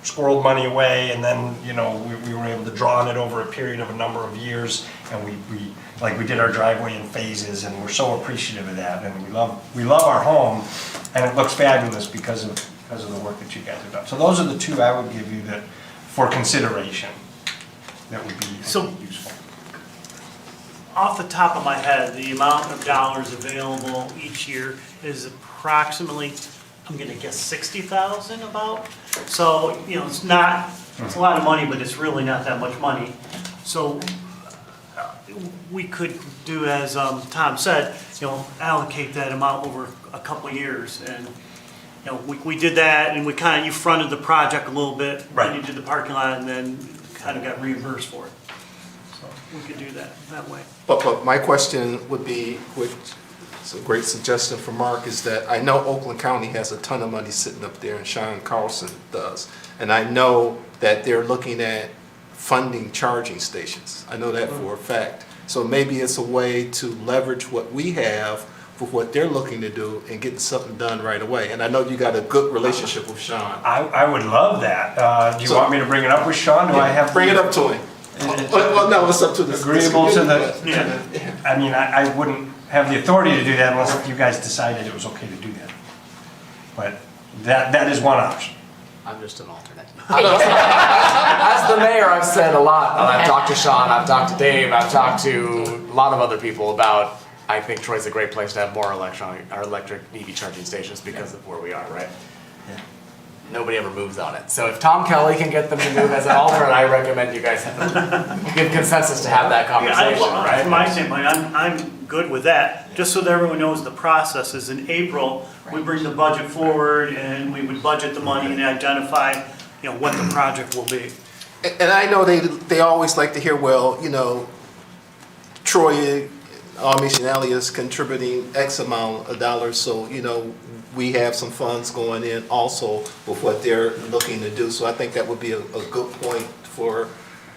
squirreled money away, and then, you know, we were able to draw on it over a period of a number of years, and we did our driveway in phases, and we're so appreciative of that, and we love our home, and it looks fabulous because of the work that you guys have done. So those are the two I would give you that, for consideration, that would be useful. Off the top of my head, the amount of dollars available each year is approximately, I'm gonna guess 60,000 about. So, you know, it's a lot of money, but it's really not that much money. So we could do as Tom said, you know, allocate that amount over a couple of years. And, you know, we did that, and you fronted the project a little bit. Right. Then you did the parking lot, and then kind of got reimbursed for it. So we could do that way. But my question would be, which is a great suggestion for Mark, is that I know Oakland County has a ton of money sitting up there, and Sean Carlson does. And I know that they're looking at funding charging stations. I know that for a fact. So maybe it's a way to leverage what we have for what they're looking to do and getting something done right away. And I know you got a good relationship with Sean. I would love that. Do you want me to bring it up with Sean? Do I have? Bring it up to him. Well, no, it's up to the. Agreeable to community, the, I mean, I wouldn't have the authority to do that unless you guys decided it was okay to do that. But that is one option. I'm just an alternate. As the mayor, I've said a lot. I've talked to Sean, I've talked to Dave, I've talked to a lot of other people about, I think Troy's a great place to have more electric EV charging stations because of where we are, right? Yeah. Nobody ever moves on it. So if Tom Kelly can get them to move as an alternate, I recommend you guys give consensus to have that conversation, right? From my standpoint, I'm good with that. Just so that everyone knows the process is in April, we bring the budget forward and we would budget the money and identify, you know, what the project will be. And I know they always like to hear, well, you know, Troy, Amish and Alley is contributing X amount of dollars, so, you know, we have some funds going in also with what they're looking to do. So I think that would be a good point for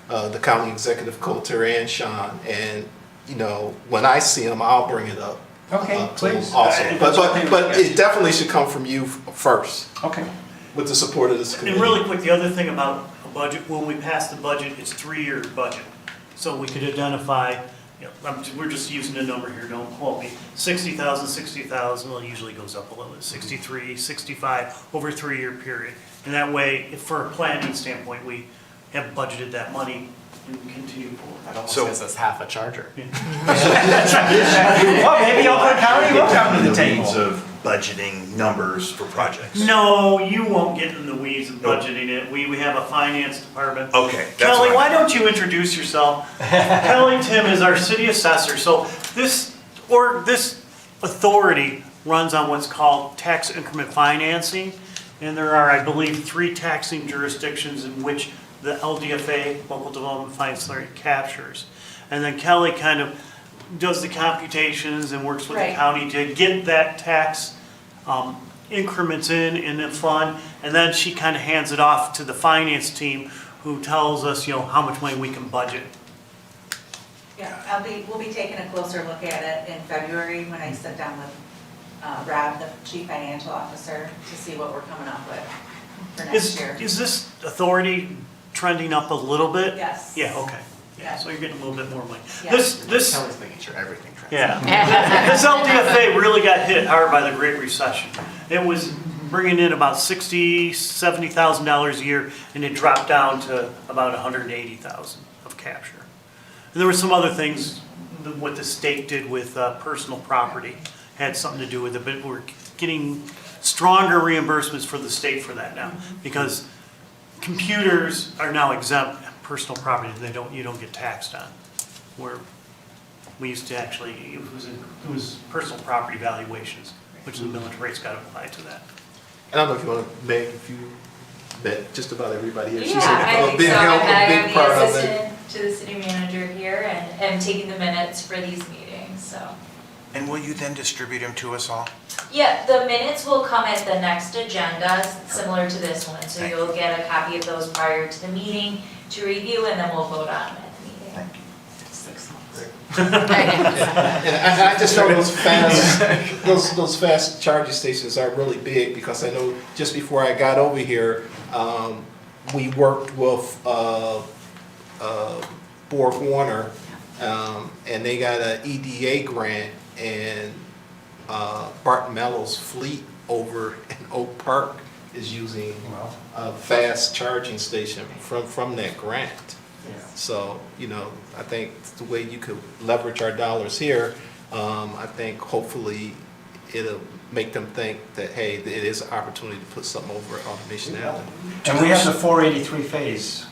the county executive, Coulter and Sean. And, you know, when I see them, I'll bring it up. Okay, to please. them also. But it definitely should come from you first, Okay. with the support of this committee. And really quick, the other thing about a budget, when we pass the budget, it's 3-year budget. So we could identify, you know, we're just using a number here, don't quote me, 60,000, 60,000, well, it usually goes up a little bit, 63, 65, over a 3-year period. And that way, for a planning standpoint, we have budgeted that money and continue forward. It almost gives us half a charger. Well, maybe Oakland County will come to the table. Of budgeting numbers for projects. No, you won't get in the weeds of budgeting it. We have a finance department. Okay, that's Kelly, fine. why don't you introduce yourself? Kelly Tim is our city assessor. So this authority runs on what's called tax increment financing. And there are, I believe, 3 taxing jurisdictions in which the LDFA, Local Development Finance Authority, captures. And then Kelly kind of does the computations and works with the Right. county to get that tax increments in the fund. And then she kind of hands it off to the finance team, who tells us, you know, how much money we can budget. Yeah, we'll be taking a closer look at it in February when I sit down with Rob, the chief financial officer, to see what we're coming up with for next year. Is this authority trending up a little bit? Yes. Yeah, okay. Yeah, Yeah. so you're getting a little bit more money. Yeah. This, Kelly's making sure everything trends. yeah. This LDFA really got hit hard by the Great Recession. It was bringing in about $60,000, $70,000 a year, and it dropped down to about $180,000 of capture. And there were some other things, what the state did with personal property had something to do with it, but we're getting stronger reimbursements for the state for that now, because computers are now exempt personal property, you don't get taxed on. Where we used to actually, it was personal property valuations, which the millage rates got applied to that. And I don't know if you want to make, if you met just about everybody here. She's Yeah, I a think big so. help, I a big am part the of it. assistant to the city manager here and am taking the minutes for these meetings, so. And will you then distribute them to us all? Yeah, the minutes will come at the next agenda, similar to this one, so Thank you. you'll get a copy of those prior to the meeting to review, and then we'll vote on them at the meeting. Thank you. 6 months. And I just know those fast charging stations are really big, because I know just before I got over here, we worked with Borg Warner, and they got an EDA grant, and Barton Mellow's fleet over in Oak Park is using a fast charging station from that grant. So, I think the way you could leverage our dollars here, I think hopefully it'll make them think that, hey, it is an opportunity to put something over on Mission Island. And we have the 483 phase,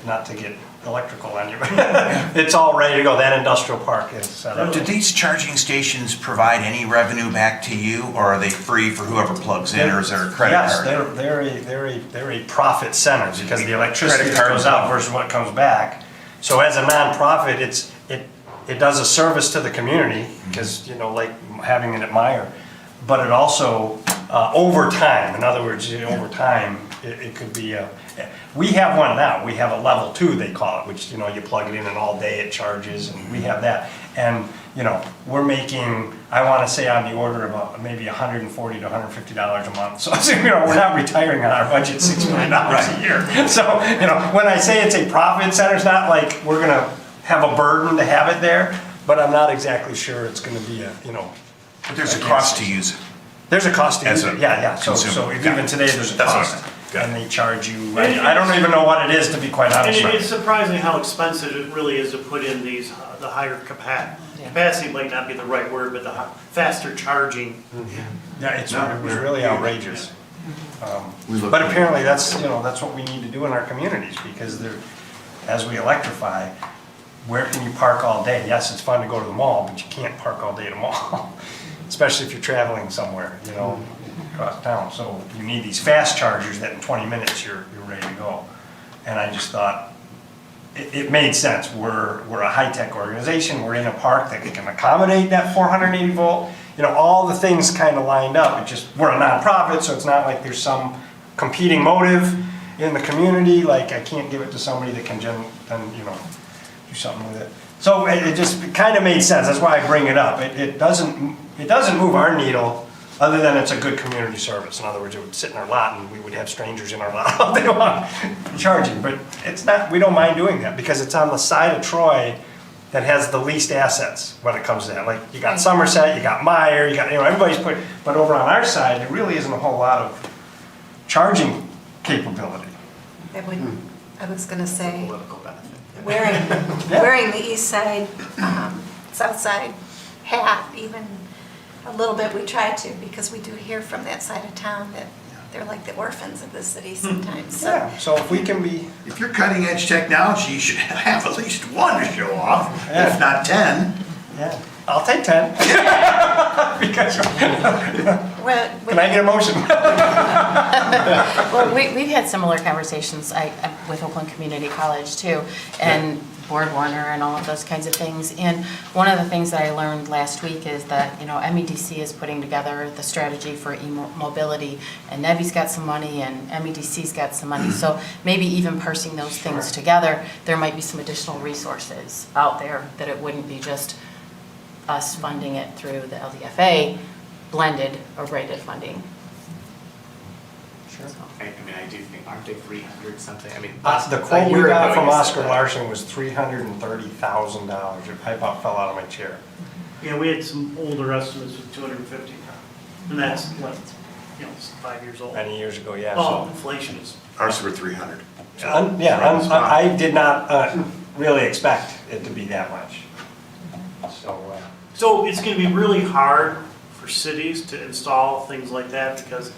not to get electrical on you, but it's all ready to go. That industrial park is set up. Do these charging stations provide any revenue back to you, or are they free for whoever plugs in, or is there a credit card? Yes, they're a profit center, because the electricity Credit that card. goes out versus what comes back. So as a nonprofit, it does a service to the community, because, like having it at Meyer, but it also, over time, in other words, over time, it could be we have one now. We have a level 2, they call it, which, you plug it in and all day it charges, and we have that. And, we're making, I want to say, on the order of maybe $140 to $150 a month. So, we're not retiring on our budget $6 million a year. So, when I say it's a profit center, it's not like we're going to have a burden to have it there, but I'm not exactly sure it's going to be But there's a cost to use it. There's a cost to As use a it, yeah. So consumer. even today, there's a That's cost. awesome. Got And they charge you, I don't even know what it is, to be quite honest And with it's you. surprising how expensive it really is to put in these, the higher capacity might not be the right word, but the faster charging. Yeah, it was really outrageous. We look- But apparently, that's what we need to do in our communities, because as we electrify, where can you park all day? Yes, it's fun to go to the mall, but you can't park all day at a mall, especially if you're traveling somewhere, across town. So you need these fast chargers that in 20 minutes you're ready to go. And I just thought, it made sense. We're a high-tech organization. We're in a park that can accommodate that 480 volt. All the things kind of lined up. We're a nonprofit, so it's not like there's some competing motive in the community. Like, I can't give it to somebody that can do something with it. So it just kind of made sense. That's why I bring it up. It doesn't move our needle, other than it's a good community service. In other words, it would sit in our lot and we would have strangers in our lot all day long charging. But it's not, we don't mind doing that, because it's on the side of Troy that has the least assets when it comes to that. Like, you got Somerset, you got Meyer, you got, everybody's but over on our side, there really isn't a whole lot of charging capability. I was gonna say, Political benefit. wearing the east side, south side hat, even a little bit, we try to, because we do hear from that side of town that they're like the orphans of the city sometimes, so. Yeah, so if we can be, If you're cutting edge technology, you should have at least one to show off, Yeah. if not 10. yeah, I'll take 10. Because, can I get a motion? Well, we've had similar conversations with Oakland Community College too, and Board Warner and all of those kinds of things. And one of the things that I learned last week is that, MEDC is putting together the strategy for e-mobility, and NEVI's got some money and MEDC's got some money. So maybe even parsing those things together, there might be some additional resources out there, that it wouldn't be just us funding it through the LDFA, blended or braided funding. Sure. I mean, I do think, aren't they 300 something? I mean, The a quote we year got ago from you said Oscar that. Larson was $330,000. I about fell out of my chair. Yeah, we had some older estimates with 250, and that's what, 5 years old. Many years ago, yeah. Oh, so- inflation is, Ours were 300. I did not really expect it to be that much. so it's gonna be really hard for cities to install things like that, because,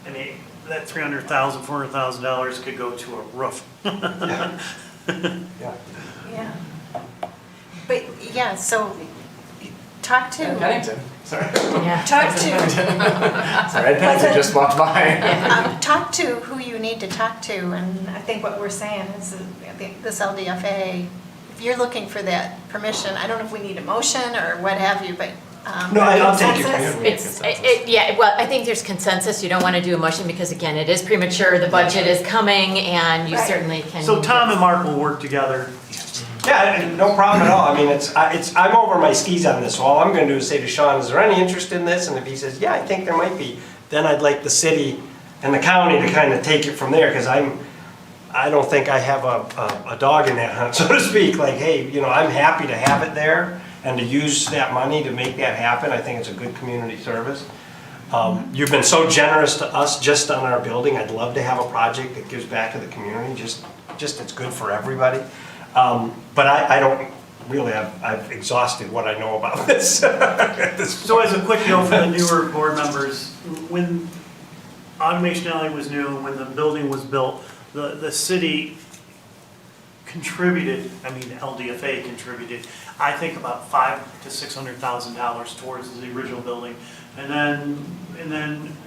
I mean, that $300,000, $400,000 could go to a roof. Yeah. Yeah. But, yeah, so talk to. Pennington, sorry. Yeah. Talk to, Sorry, Ed Pennington just walked by. talk to who you need to talk to, and I think what we're saying is that this LDFA, if you're looking for that permission, I don't know if we need a motion or what have you, but. No, I'll take it. consensus? Yeah, well, I think there's consensus. You don't want to do a motion because again, it is premature. The budget is coming and you Right. certainly can. So Tom and Mark will work together. Yeah, no problem at all. I mean, I'm over my skis on this, so all I'm gonna do is say to Sean, is there any interest in this? And if he says, yeah, I think there might be, then I'd like the city and the county to kind of take it from there, because I don't think I have a dog in that hunt, so to speak. Like, hey, I'm happy to have it there and to use that money to make that happen. I think it's a good community service. You've been so generous to us just on our building. I'd love to have a project that gives back to the community, just it's good for everybody. But I don't really, I've exhausted what I know about this. So as a quick note for the newer board members, when Automation Alley was new, when the building was built, the city contributed, LDFA contributed, I think about $500,000 to $600,000 towards the original building. And then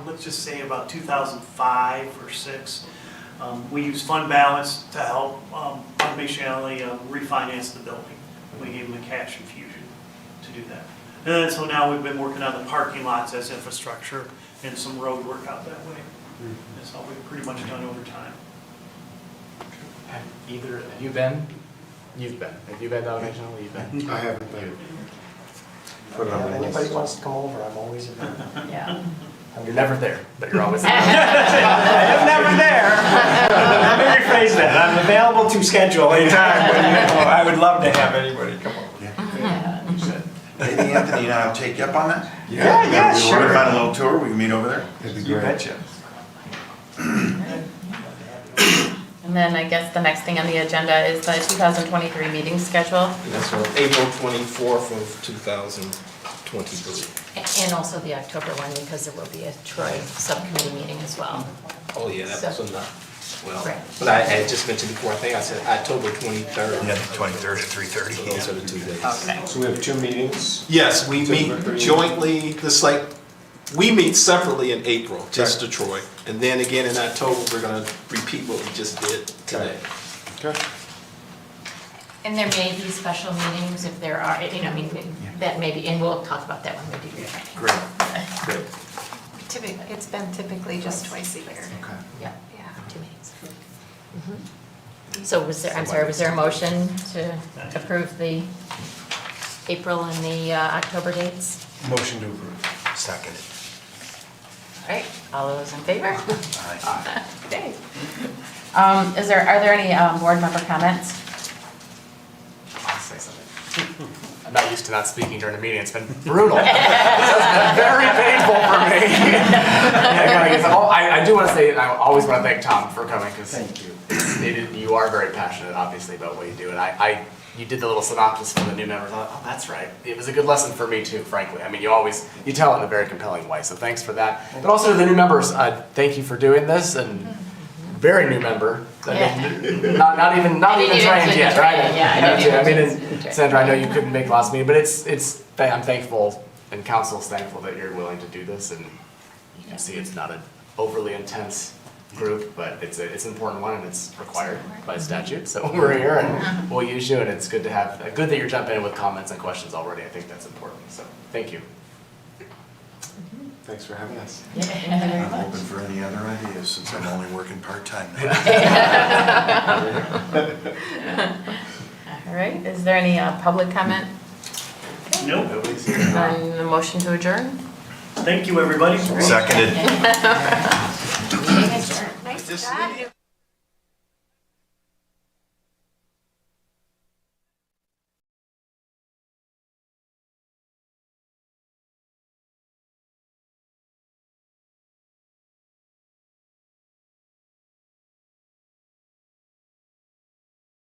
let's just say about 2005 or 6, we used fund balance to help Automation Alley refinance the building. We gave them a cash infusion to do that. And then, so now we've been working on the parking lots as infrastructure and some road work out that way. That's all we've pretty much done over time. Have you been? You've been. Have you been to Automation? You've been. I haven't been. Put it on If the anybody list. wants to come over, I'm always available. Yeah. You're never there, but you're always there. I am never there. Let me rephrase that. I'm available to schedule a time when I would love to have anybody come over. Maybe Anthony and I will take you up on that? Yeah, We sure. want to find a little tour, we can meet over there? It'd be You great. betcha. And then I guess the next thing on the agenda is the 2023 meeting schedule. And that's on April 24th of 2023. And also the October one, because there will be a Troy subcommittee meeting as well. Oh, yeah, that's enough. Well, Right. but I had just mentioned before, I think I said October 23rd. Yeah, the 23rd at 3:30. So those are the 2 days. Okay. So we have 2 meetings. Yes, we meet jointly, we meet separately in April, just to Troy. And then again in October, we're gonna repeat what we just did today. Okay. And there may be special meetings if there are, that may be, and we'll talk about that when we do your training. Great, great. It's been typically just twice a year. Okay. Yeah, Yeah. 2 meetings. So was there a motion to approve the April and the October dates? Motion to approve. Seconded. All right, all those in favor? Aye. Okay. Are there any board member comments? I'll say something. I'm not used to not speaking during a meeting. It's been brutal. It's been very painful for me. I do want to say, I always want to thank Tom for coming, because you are very passionate, obviously, about what you do. And you did the little synopsis for the new members. I thought, oh, that's right. It was a good lesson for me too, frankly. I mean, you tell it in a very compelling way. So thanks for that. But also to the new members, thank you for doing this. And very new member. I mean, not even trained yet, right? Yeah, I mean, and Sandra, I know you couldn't make last meeting, but I'm thankful, and council's thankful that you're willing to do this, and you can see it's not an overly intense group, but it's an important one, and it's required by statute. So we're here, and we'll use you, and it's good that you're jumping in with comments and questions already. I think that's important. So thank you. Thanks for having us. I'm open for any other ideas, since I'm only working part-time now. All right, is there any public comment? Okay. Nope. Nobody's here. Then the motion to adjourn? Thank you, everybody. Seconded. Meeting adjourned. Nice job.